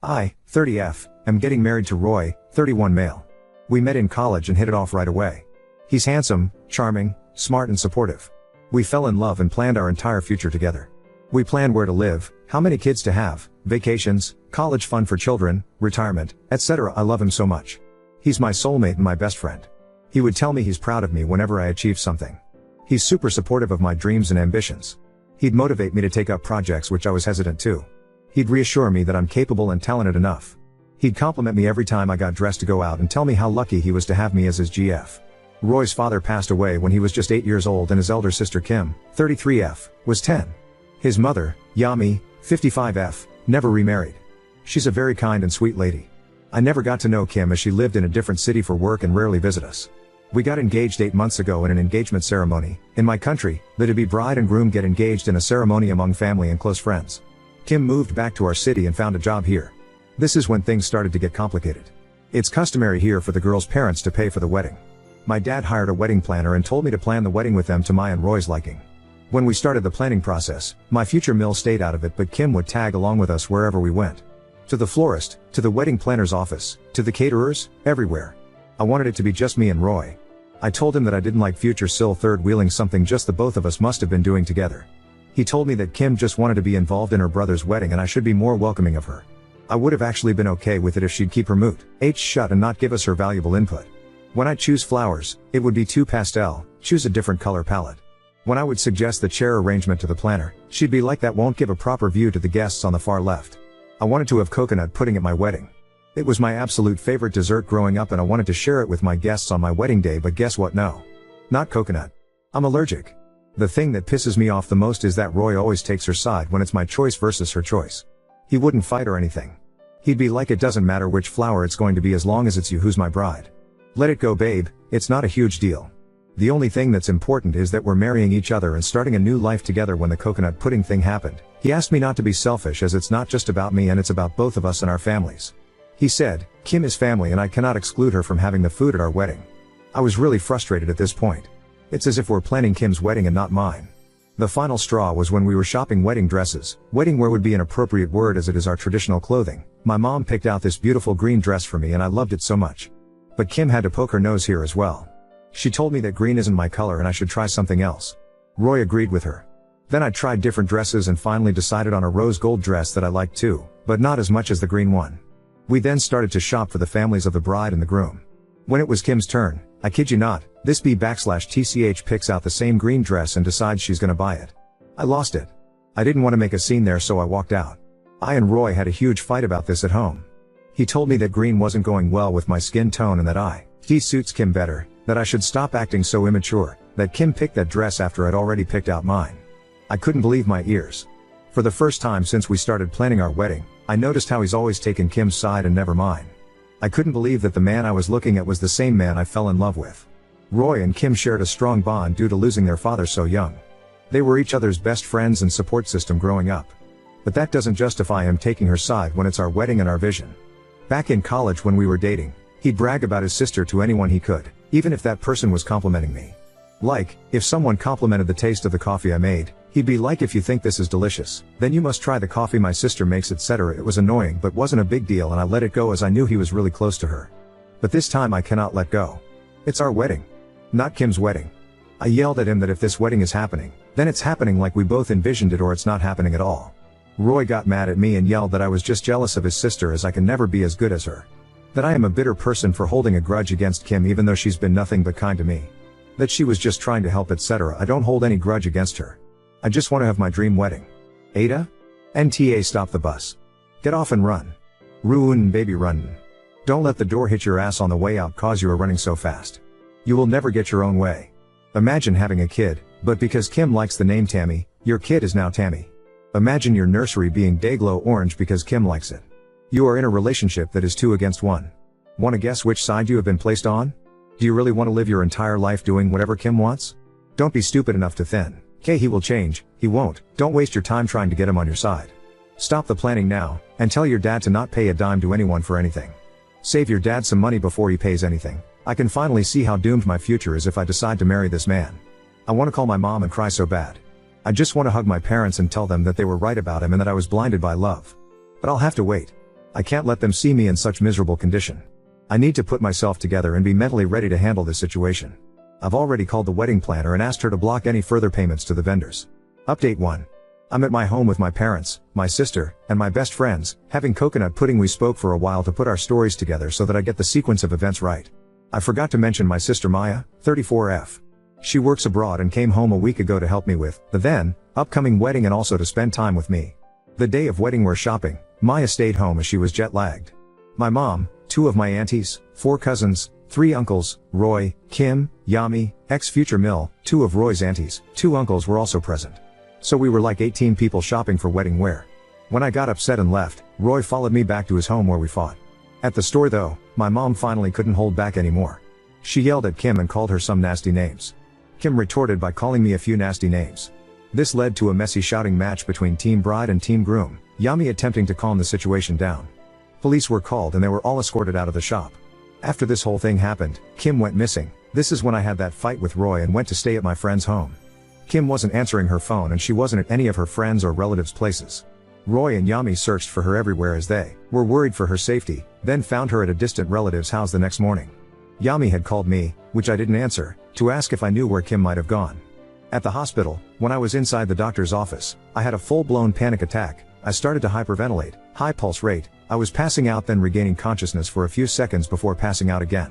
I, 30F, am getting married to Roy, 31 male. We met in college and hit it off right away. He's handsome, charming, smart and supportive. We fell in love and planned our entire future together. We planned where to live, how many kids to have, vacations, college fund for children, retirement, etc. I love him so much. He's my soulmate and my best friend. He would tell me he's proud of me whenever I achieve something. He's super supportive of my dreams and ambitions. He'd motivate me to take up projects which I was hesitant to. He'd reassure me that I'm capable and talented enough. He'd compliment me every time I got dressed to go out and tell me how lucky he was to have me as his GF. Roy's father passed away when he was just 8 years old and his elder sister Kim, 33F, was 10. His mother, Yami, 55F, never remarried. She's a very kind and sweet lady. I never got to know Kim as she lived in a different city for work and rarely visit us. We got engaged 8 months ago in an engagement ceremony. In my country, the to-be bride and groom get engaged in a ceremony among family and close friends. Kim moved back to our city and found a job here. This is when things started to get complicated. It's customary here for the girl's parents to pay for the wedding. My dad hired a wedding planner and told me to plan the wedding with them to my and Roy's liking. When we started the planning process, my future mill stayed out of it, but Kim would tag along with us wherever we went. To the florist, to the wedding planner's office, to the caterers, everywhere. I wanted it to be just me and Roy. I told him that I didn't like future Sil third-wheeling something just the both of us must have been doing together. He told me that Kim just wanted to be involved in her brother's wedding and I should be more welcoming of her. I would have actually been okay with it if she'd keep her mouth shut and not give us her valuable input. When I choose flowers, it would be too pastel, choose a different color palette. When I would suggest the chair arrangement to the planner, she'd be like, that won't give a proper view to the guests on the far left. I wanted to have coconut pudding at my wedding. It was my absolute favorite dessert growing up and I wanted to share it with my guests on my wedding day, but guess what? No. Not coconut. I'm allergic. The thing that pisses me off the most is that Roy always takes her side when it's my choice versus her choice. He wouldn't fight or anything. He'd be like, it doesn't matter which flower it's going to be as long as it's you who's my bride. Let it go, babe, it's not a huge deal. The only thing that's important is that we're marrying each other and starting a new life together. When the coconut pudding thing happened, he asked me not to be selfish as it's not just about me and it's about both of us and our families. He said, Kim is family and I cannot exclude her from having the food at our wedding. I was really frustrated at this point. It's as if we're planning Kim's wedding and not mine. The final straw was when we were shopping wedding dresses. Wedding wear would be an appropriate word as it is our traditional clothing. My mom picked out this beautiful green dress for me and I loved it so much. But Kim had to poke her nose here as well. She told me that green isn't my color and I should try something else. Roy agreed with her. Then I tried different dresses and finally decided on a rose gold dress that I liked too, but not as much as the green one. We then started to shop for the families of the bride and the groom. When it was Kim's turn, I kid you not, this B/TCH picks out the same green dress and decides she's gonna buy it. I lost it. I didn't want to make a scene there, so I walked out. I and Roy had a huge fight about this at home. He told me that green wasn't going well with my skin tone and that he suits Kim better, that I should stop acting so immature, that Kim picked that dress after I'd already picked out mine. I couldn't believe my ears. For the first time since we started planning our wedding, I noticed how he's always taken Kim's side and never mine. I couldn't believe that the man I was looking at was the same man I fell in love with. Roy and Kim shared a strong bond due to losing their father so young. They were each other's best friends and support system growing up. But that doesn't justify him taking her side when it's our wedding and our vision. Back in college when we were dating, he'd brag about his sister to anyone he could, even if that person was complimenting me. Like, if someone complimented the taste of the coffee I made, he'd be like, if you think this is delicious, then you must try the coffee my sister makes, etc. It was annoying but wasn't a big deal and I let it go as I knew he was really close to her. But this time I cannot let go. It's our wedding. Not Kim's wedding. I yelled at him that if this wedding is happening, then it's happening like we both envisioned it or it's not happening at all. Roy got mad at me and yelled that I was just jealous of his sister as I can never be as good as her. That I am a bitter person for holding a grudge against Kim even though she's been nothing but kind to me. That she was just trying to help, etc. I don't hold any grudge against her. I just want to have my dream wedding. Ada? NTA, stop the bus. Get off and run. Ruin baby run. Don't let the door hit your ass on the way out cause you are running so fast. You will never get your own way. Imagine having a kid, but because Kim likes the name Tammy, your kid is now Tammy. Imagine your nursery being Dayglow Orange because Kim likes it. You are in a relationship that is 2 against 1. Want to guess which side you have been placed on? Do you really want to live your entire life doing whatever Kim wants? Don't be stupid enough to think, "Okay, he will change." He won't. Don't waste your time trying to get him on your side. Stop the planning now, and tell your dad to not pay a dime to anyone for anything. Save your dad some money before he pays anything. I can finally see how doomed my future is if I decide to marry this man. I want to call my mom and cry so bad. I just want to hug my parents and tell them that they were right about him and that I was blinded by love. But I'll have to wait. I can't let them see me in such miserable condition. I need to put myself together and be mentally ready to handle this situation. I've already called the wedding planner and asked her to block any further payments to the vendors. Update 1. I'm at my home with my parents, my sister, and my best friends, having coconut pudding. We spoke for a while to put our stories together so that I get the sequence of events right. I forgot to mention my sister Maya, 34F. She works abroad and came home a week ago to help me with the then upcoming wedding and also to spend time with me. The day of wedding we're shopping. Maya stayed home as she was jet lagged. My mom, 2 of my aunties, 4 cousins, 3 uncles, Roy, Kim, Yami, ex-future Mill, 2 of Roy's aunties, 2 uncles were also present. So we were like 18 people shopping for wedding wear. When I got upset and left, Roy followed me back to his home where we fought. At the store though, my mom finally couldn't hold back anymore. She yelled at Kim and called her some nasty names. Kim retorted by calling me a few nasty names. This led to a messy shouting match between Team Bride and Team Groom, Yami attempting to calm the situation down. Police were called and they were all escorted out of the shop. After this whole thing happened, Kim went missing. This is when I had that fight with Roy and went to stay at my friend's home. Kim wasn't answering her phone and she wasn't at any of her friends or relatives' places. Roy and Yami searched for her everywhere as they were worried for her safety, then found her at a distant relative's house the next morning. Yami had called me, which I didn't answer, to ask if I knew where Kim might have gone. At the hospital, when I was inside the doctor's office, I had a full-blown panic attack. I started to hyperventilate, high pulse rate. I was passing out, then regaining consciousness for a few seconds before passing out again.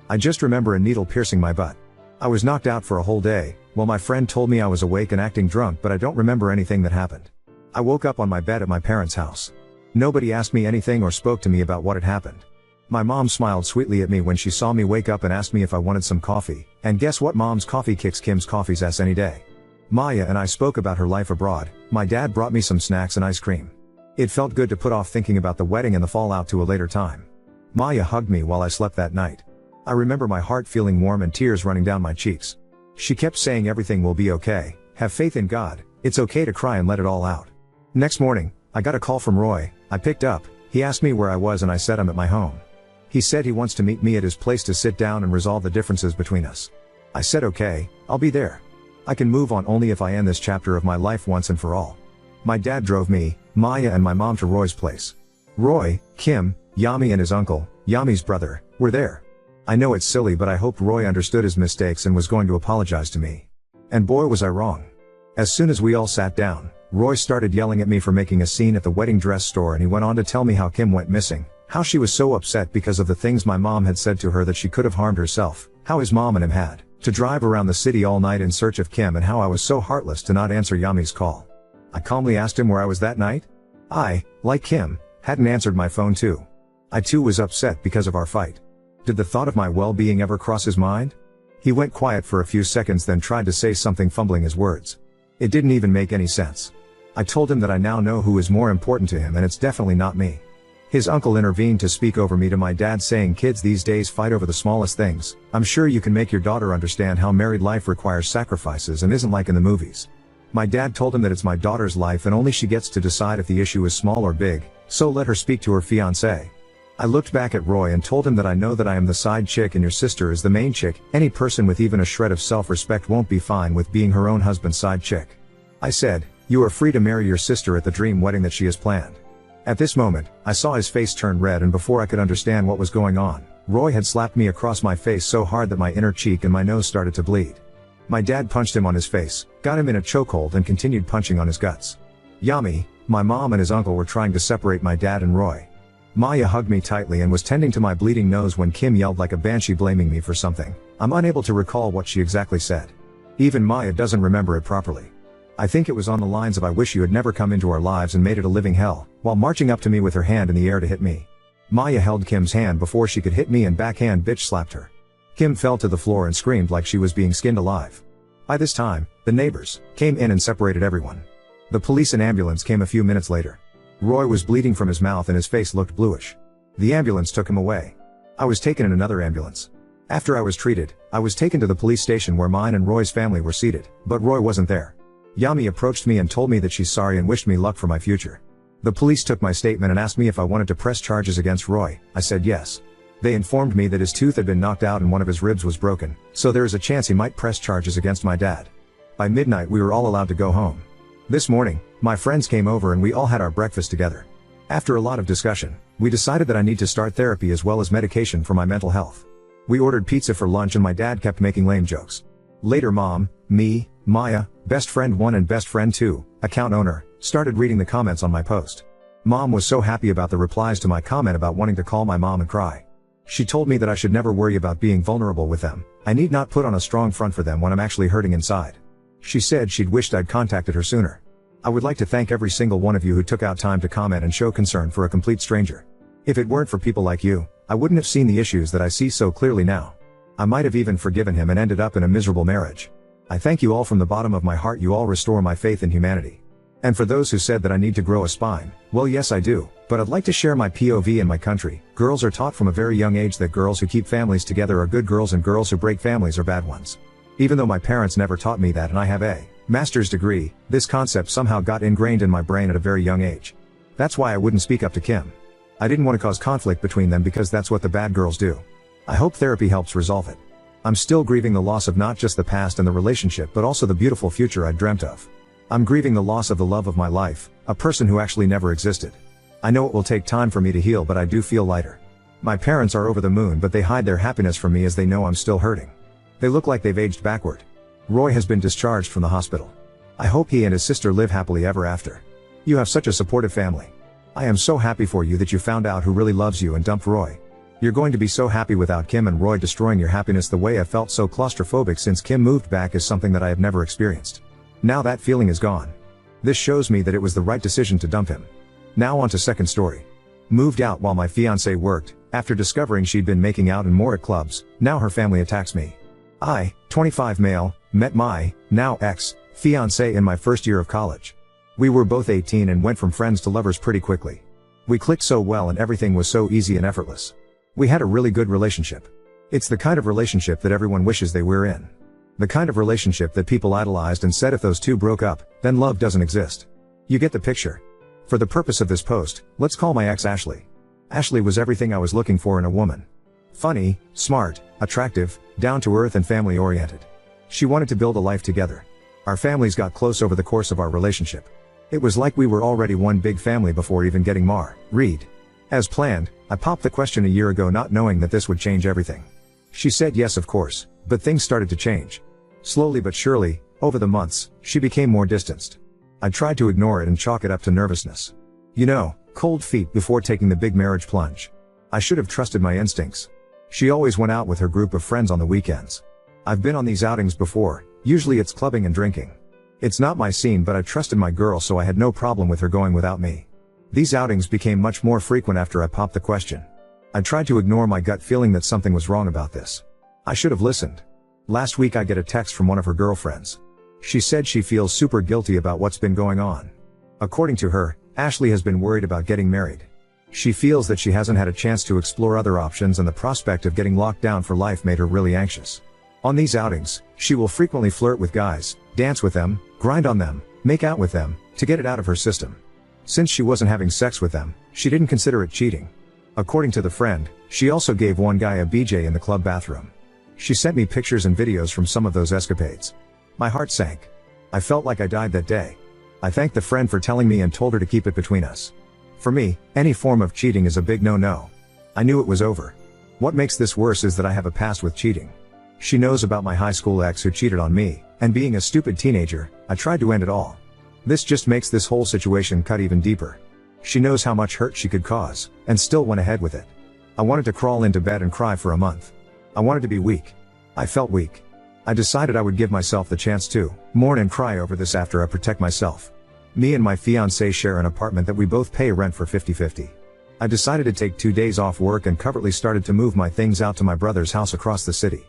I just remember a needle piercing my butt. I was knocked out for a whole day. Well, my friend told me I was awake and acting drunk, but I don't remember anything that happened. I woke up on my bed at my parents' house. Nobody asked me anything or spoke to me about what had happened. My mom smiled sweetly at me when she saw me wake up and asked me if I wanted some coffee, and guess what? Mom's coffee kicks Kim's coffee's ass any day. Maya and I spoke about her life abroad. My dad brought me some snacks and ice cream. It felt good to put off thinking about the wedding and the fallout to a later time. Maya hugged me while I slept that night. I remember my heart feeling warm and tears running down my cheeks. She kept saying everything will be okay, have faith in God, it's okay to cry and let it all out. Next morning, I got a call from Roy. I picked up. He asked me where I was and I said I'm at my home. He said he wants to meet me at his place to sit down and resolve the differences between us. I said okay, I'll be there. I can move on only if I end this chapter of my life once and for all. My dad drove me, Maya and my mom to Roy's place. Roy, Kim, Yami and his uncle, Yami's brother, were there. I know it's silly, but I hoped Roy understood his mistakes and was going to apologize to me. And boy was I wrong. As soon as we all sat down, Roy started yelling at me for making a scene at the wedding dress store, and he went on to tell me how Kim went missing, how she was so upset because of the things my mom had said to her that she could have harmed herself, how his mom and him had to drive around the city all night in search of Kim, and how I was so heartless to not answer Yami's call. I calmly asked him where I was that night. I, like Kim, hadn't answered my phone too. I too was upset because of our fight. Did the thought of my well-being ever cross his mind? He went quiet for a few seconds, then tried to say something, fumbling his words. It didn't even make any sense. I told him that I now know who is more important to him, and it's definitely not me. His uncle intervened to speak over me to my dad, saying kids these days fight over the smallest things. I'm sure you can make your daughter understand how married life requires sacrifices and isn't like in the movies. My dad told him that it's my daughter's life and only she gets to decide if the issue is small or big, so let her speak to her fiancé. I looked back at Roy and told him that I know that I am the side chick and your sister is the main chick. Any person with even a shred of self-respect won't be fine with being her own husband's side chick. I said, you are free to marry your sister at the dream wedding that she has planned. At this moment, I saw his face turn red, and before I could understand what was going on, Roy had slapped me across my face so hard that my inner cheek and my nose started to bleed. My dad punched him on his face, got him in a chokehold, and continued punching on his guts. Yami, my mom and his uncle were trying to separate my dad and Roy. Maya hugged me tightly and was tending to my bleeding nose when Kim yelled like a banshee, blaming me for something. I'm unable to recall what she exactly said. Even Maya doesn't remember it properly. I think it was on the lines of I wish you had never come into our lives and made it a living hell, while marching up to me with her hand in the air to hit me. Maya held Kim's hand before she could hit me and backhand bitch slapped her. Kim fell to the floor and screamed like she was being skinned alive. By this time, the neighbors came in and separated everyone. The police and ambulance came a few minutes later. Roy was bleeding from his mouth and his face looked bluish. The ambulance took him away. I was taken in another ambulance. After I was treated, I was taken to the police station where mine and Roy's family were seated, but Roy wasn't there. Yami approached me and told me that she's sorry and wished me luck for my future. The police took my statement and asked me if I wanted to press charges against Roy. I said yes. They informed me that his tooth had been knocked out and one of his ribs was broken, so there is a chance he might press charges against my dad. By midnight we were all allowed to go home. This morning, my friends came over and we all had our breakfast together. After a lot of discussion, We decided that I need to start therapy as well as medication for my mental health. We ordered pizza for lunch and my dad kept making lame jokes. Later Mom, me, Maya, best friend 1 and best friend 2, account owner, started reading the comments on my post. Mom was so happy about the replies to my comment about wanting to call my mom and cry. She told me that I should never worry about being vulnerable with them. I need not put on a strong front for them when I'm actually hurting inside. She said she'd wished I'd contacted her sooner. I would like to thank every single one of you who took out time to comment and show concern for a complete stranger. If it weren't for people like you, I wouldn't have seen the issues that I see so clearly now. I might have even forgiven him and ended up in a miserable marriage. I thank you all from the bottom of my heart. You all restore my faith in humanity. And for those who said that I need to grow a spine, well yes I do, but I'd like to share my POV in my country. Girls are taught from a very young age that girls who keep families together are good girls and girls who break families are bad ones. Even though my parents never taught me that and I have a master's degree, this concept somehow got ingrained in my brain at a very young age. That's why I wouldn't speak up to Kim. I didn't want to cause conflict between them because that's what the bad girls do. I hope therapy helps resolve it. I'm still grieving the loss of not just the past and the relationship but also the beautiful future I dreamt of. I'm grieving the loss of the love of my life, a person who actually never existed. I know it will take time for me to heal but I do feel lighter. My parents are over the moon but they hide their happiness from me as they know I'm still hurting. They look like they've aged backward. Roy has been discharged from the hospital. I hope he and his sister live happily ever after. You have such a supportive family. I am so happy for you that you found out who really loves you and dumped Roy. You're going to be so happy without Kim and Roy destroying your happiness. The way I felt so claustrophobic since Kim moved back is something that I have never experienced. Now that feeling is gone. This shows me that it was the right decision to dump him. Now on to second story. Moved out while my fiancé worked. After discovering she'd been making out and more at clubs, now her family attacks me. I, 25 male, met my, now ex, fiancé in my first year of college. We were both 18 and went from friends to lovers pretty quickly. We clicked so well and everything was so easy and effortless. We had a really good relationship. It's the kind of relationship that everyone wishes they were in. The kind of relationship that people idolized and said if those two broke up, then love doesn't exist. You get the picture. For the purpose of this post, let's call my ex Ashley. Ashley was everything I was looking for in a woman. Funny, smart, attractive, down-to-earth and family-oriented. She wanted to build a life together. Our families got close over the course of our relationship. It was like we were already one big family before even getting married. As planned, I popped the question a year ago not knowing that this would change everything. She said yes of course, but things started to change. Slowly but surely, over the months, she became more distanced. I tried to ignore it and chalk it up to nervousness. You know, cold feet before taking the big marriage plunge. I should have trusted my instincts. She always went out with her group of friends on the weekends. I've been on these outings before, usually it's clubbing and drinking. It's not my scene but I trusted my girl so I had no problem with her going without me. These outings became much more frequent after I popped the question. I tried to ignore my gut feeling that something was wrong about this. I should have listened. Last week I get a text from one of her girlfriends. She said she feels super guilty about what's been going on. According to her, Ashley has been worried about getting married. She feels that she hasn't had a chance to explore other options and the prospect of getting locked down for life made her really anxious. On these outings, she will frequently flirt with guys, dance with them, grind on them, make out with them, to get it out of her system. Since she wasn't having sex with them, she didn't consider it cheating. According to the friend, she also gave one guy a BJ in the club bathroom. She sent me pictures and videos from some of those escapades. My heart sank. I felt like I died that day. I thanked the friend for telling me and told her to keep it between us. For me, any form of cheating is a big no-no. I knew it was over. What makes this worse is that I have a past with cheating. She knows about my high school ex who cheated on me, and being a stupid teenager, I tried to end it all. This just makes this whole situation cut even deeper. She knows how much hurt she could cause, and still went ahead with it. I wanted to crawl into bed and cry for a month. I wanted to be weak. I felt weak. I decided I would give myself the chance to mourn and cry over this after I protect myself. Me and my fiancé share an apartment that we both pay rent for 50-50. I decided to take 2 days off work and covertly started to move my things out to my brother's house across the city.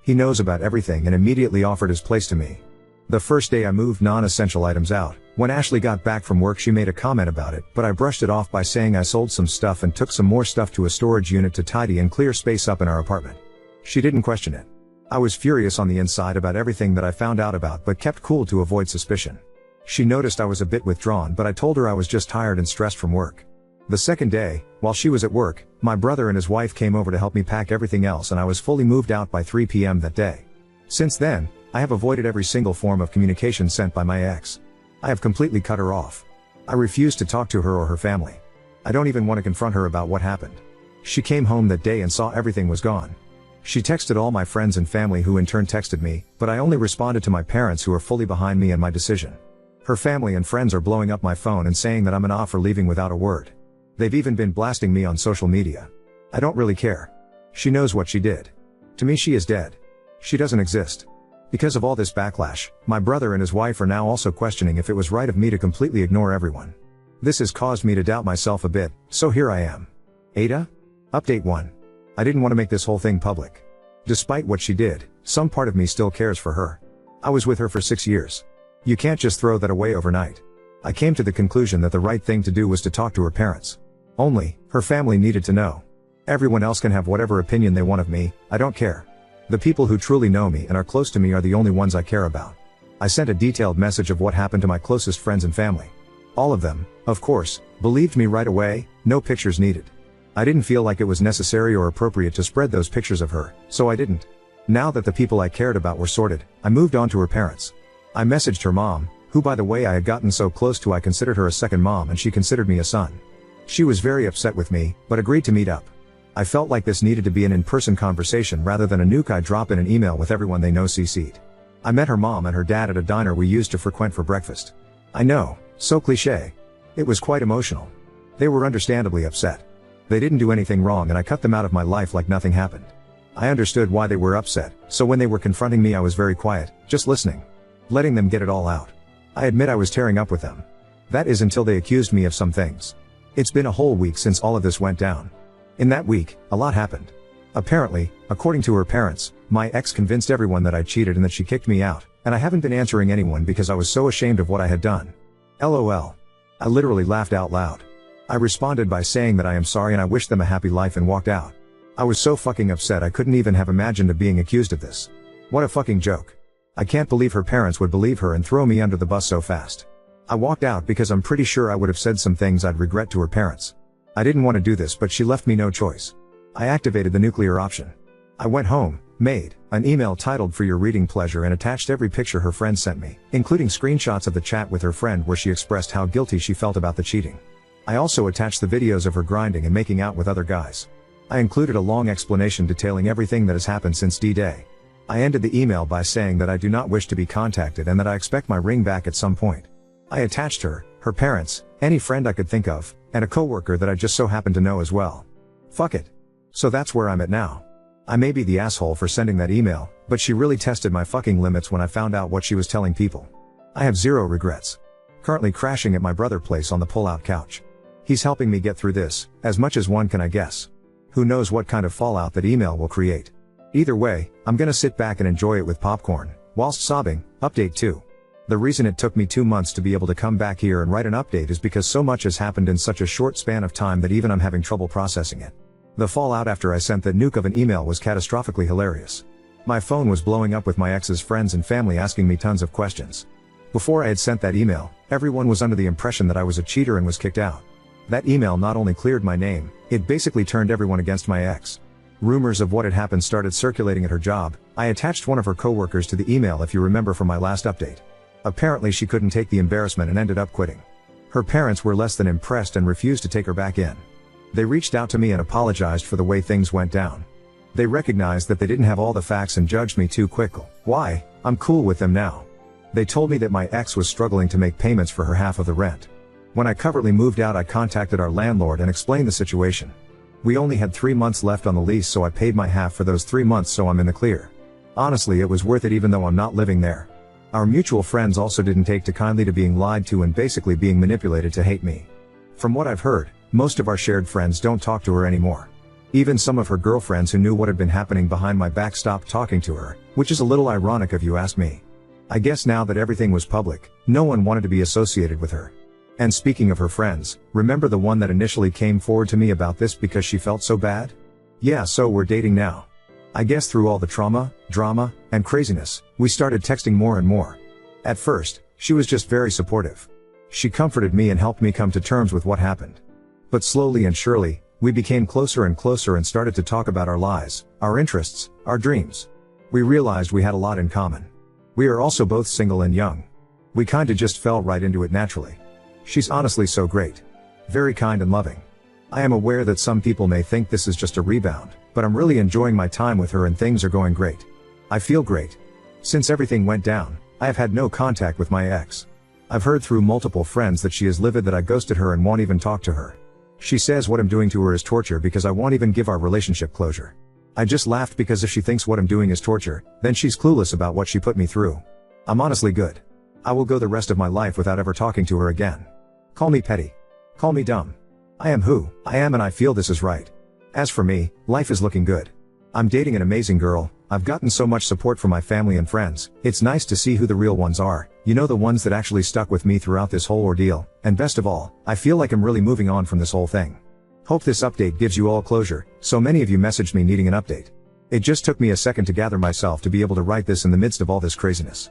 He knows about everything and immediately offered his place to me. The first day I moved non-essential items out. When Ashley got back from work she made a comment about it, but I brushed it off by saying I sold some stuff and took some more stuff to a storage unit to tidy and clear space up in our apartment. She didn't question it. I was furious on the inside about everything that I found out about but kept cool to avoid suspicion. She noticed I was a bit withdrawn but I told her I was just tired and stressed from work. The second day, while she was at work, my brother and his wife came over to help me pack everything else and I was fully moved out by 3 p.m. that day. Since then, I have avoided every single form of communication sent by my ex. I have completely cut her off. I refuse to talk to her or her family. I don't even want to confront her about what happened. She came home that day and saw everything was gone. She texted all my friends and family, who in turn texted me, but I only responded to my parents, who are fully behind me and my decision. Her family and friends are blowing up my phone and saying that I'm an off for leaving without a word. They've even been blasting me on social media. I don't really care. She knows what she did. To me, she is dead. She doesn't exist. Because of all this backlash, my brother and his wife are now also questioning if it was right of me to completely ignore everyone. This has caused me to doubt myself a bit, so here I am. Ada? Update 1. I didn't want to make this whole thing public. Despite what she did, some part of me still cares for her. I was with her for 6 years. You can't just throw that away overnight. I came to the conclusion that the right thing to do was to talk to her parents. Only, her family needed to know. Everyone else can have whatever opinion they want of me, I don't care. The people who truly know me and are close to me are the only ones I care about. I sent a detailed message of what happened to my closest friends and family. All of them, of course, believed me right away, no pictures needed. I didn't feel like it was necessary or appropriate to spread those pictures of her, so I didn't. Now that the people I cared about were sorted, I moved on to her parents. I messaged her mom, who by the way I had gotten so close to I considered her a second mom and she considered me a son. She was very upset with me, but agreed to meet up. I felt like this needed to be an in-person conversation rather than a nuke I drop in an email with everyone they know CC'd. I met her mom and her dad at a diner we used to frequent for breakfast. I know, so cliché. It was quite emotional. They were understandably upset. They didn't do anything wrong and I cut them out of my life like nothing happened. I understood why they were upset, so when they were confronting me I was very quiet, just listening. Letting them get it all out. I admit I was tearing up with them. That is until they accused me of some things. It's been a whole week since all of this went down. In that week, a lot happened. Apparently, according to her parents, my ex convinced everyone that I cheated and that she kicked me out, and I haven't been answering anyone because I was so ashamed of what I had done. LOL. I literally laughed out loud. I responded by saying that I am sorry and I wished them a happy life and walked out. I was so fucking upset I couldn't even have imagined of being accused of this. What a fucking joke. I can't believe her parents would believe her and throw me under the bus so fast. I walked out because I'm pretty sure I would have said some things I'd regret to her parents. I didn't want to do this, but she left me no choice. I activated the nuclear option. I went home, made an email titled "For Your Reading Pleasure" and attached every picture her friend sent me, including screenshots of the chat with her friend where she expressed how guilty she felt about the cheating. I also attached the videos of her grinding and making out with other guys. I included a long explanation detailing everything that has happened since D-Day. I ended the email by saying that I do not wish to be contacted and that I expect my ring back at some point. I attached her parents, any friend I could think of, and a coworker that I just so happened to know as well. Fuck it. So that's where I'm at now. I may be the asshole for sending that email, but she really tested my fucking limits when I found out what she was telling people. I have zero regrets. Currently crashing at my brother's place on the pull-out couch. He's helping me get through this, as much as one can I guess. Who knows what kind of fallout that email will create. Either way, I'm gonna sit back and enjoy it with popcorn, whilst sobbing. Update 2. The reason it took me 2 months to be able to come back here and write an update is because so much has happened in such a short span of time that even I'm having trouble processing it. The fallout after I sent that nuke of an email was catastrophically hilarious. My phone was blowing up with my ex's friends and family asking me tons of questions. Before I had sent that email, everyone was under the impression that I was a cheater and was kicked out. That email not only cleared my name, it basically turned everyone against my ex. Rumors of what had happened started circulating at her job. I attached one of her coworkers to the email if you remember from my last update. Apparently she couldn't take the embarrassment and ended up quitting. Her parents were less than impressed and refused to take her back in. They reached out to me and apologized for the way things went down. They recognized that they didn't have all the facts and judged me too quickly. Why? I'm cool with them now. They told me that my ex was struggling to make payments for her half of the rent. When I covertly moved out, I contacted our landlord and explained the situation. We only had 3 months left on the lease, so I paid my half for those 3 months, so I'm in the clear. Honestly, it was worth it even though I'm not living there. Our mutual friends also didn't take too kindly to being lied to and basically being manipulated to hate me. From what I've heard, most of our shared friends don't talk to her anymore. Even some of her girlfriends who knew what had been happening behind my back stopped talking to her, which is a little ironic if you ask me. I guess now that everything was public, no one wanted to be associated with her. And speaking of her friends, remember the one that initially came forward to me about this because she felt so bad? Yeah, so we're dating now. I guess through all the trauma, drama, and craziness, we started texting more and more. At first, she was just very supportive. She comforted me and helped me come to terms with what happened. But slowly and surely, we became closer and closer and started to talk about our lives, our interests, our dreams. We realized we had a lot in common. We are also both single and young. We kinda just fell right into it naturally. She's honestly so great. Very kind and loving. I am aware that some people may think this is just a rebound, but I'm really enjoying my time with her and things are going great. I feel great. Since everything went down, I have had no contact with my ex. I've heard through multiple friends that she is livid that I ghosted her and won't even talk to her. She says what I'm doing to her is torture because I won't even give our relationship closure. I just laughed because if she thinks what I'm doing is torture, then she's clueless about what she put me through. I'm honestly good. I will go the rest of my life without ever talking to her again. Call me petty. Call me dumb. I am who I am and I feel this is right. As for me, life is looking good. I'm dating an amazing girl. I've gotten so much support from my family and friends. It's nice to see who the real ones are, you know, the ones that actually stuck with me throughout this whole ordeal, and best of all, I feel like I'm really moving on from this whole thing. Hope this update gives you all closure. So many of you messaged me needing an update. It just took me a second to gather myself to be able to write this in the midst of all this craziness.